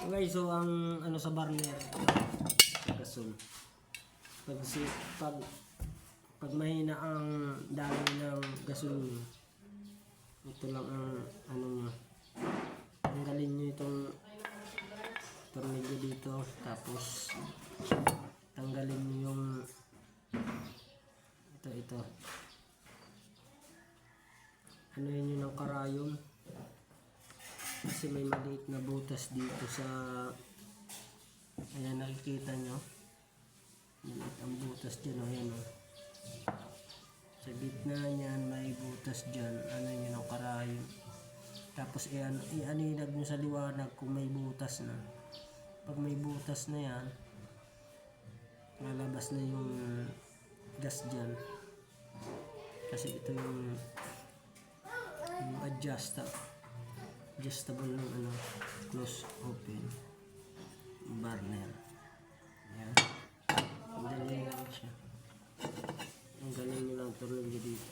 Okay, so ang ano sa burner, gasol. Pag pag mahina ang daloy ng gasol, ito lang ang ano niya. Tanggalin niyo itong tornilyo dito, tapos tanggalin niyo yung ito. Ano yun ng karayom, kasi may maliit na butas dito sa, ayan, nakikita nyo maliit ang butas dyan, ayan o, sa gitna nyan may butas dyan, ano yun ng karayom. Tapos ianinag nyo sa liwanag kung may butas na. Pag may butas na yan, lalabas na yung gas dyan, kasi ito yung adjustable ng ano, close open burner. Ayan, dali lang siya. Ang galing nyo lang tornilyo dito.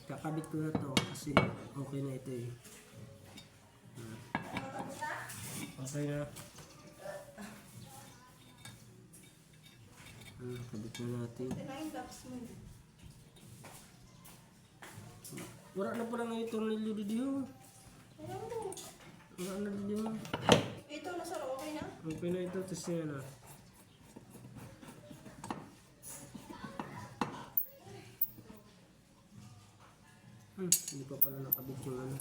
Kakabit ko na to kasi okay na ito eh. Okay na. Kabit na natin. Wala na pala ngayon tornilyo dito. Wala na dito. Ito na sir, okay na? Okay na ito, test nyo na. Hindi pa pala nakabit yung ano.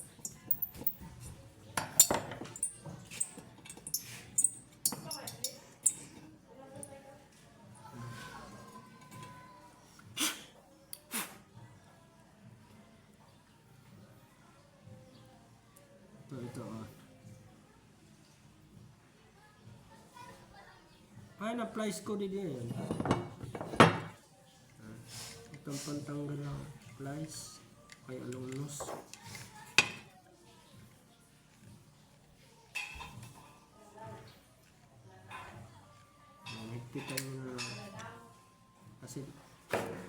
Ito ay, na-plies ko din yan. Itong pantanggal ng plies kay alumnus. Higpitan nyo na kasi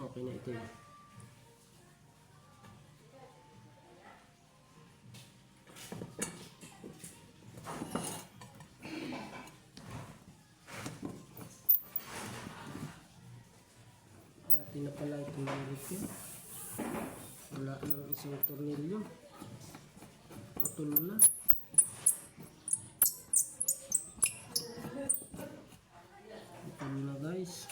okay na ito eh. Dati na pala itong repair. Wala nang isang tornilyo. Patulo na. Ito na guys.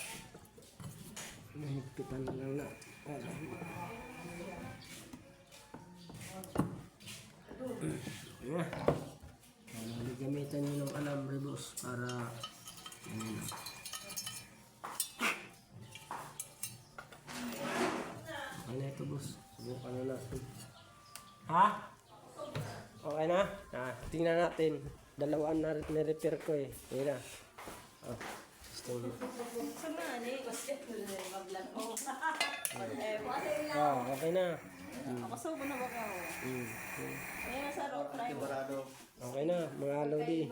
Nahigpitan na lang na. Gamitan nyo ng alambre boss para okay na ito boss. Subukan na natin. Ha? Okay na? Tingnan natin. Dalawaan na repair ko eh. Ayan na. Okay na. Ako sa na ba ka? Ayan na sir, okay. Okay na, mga lodi.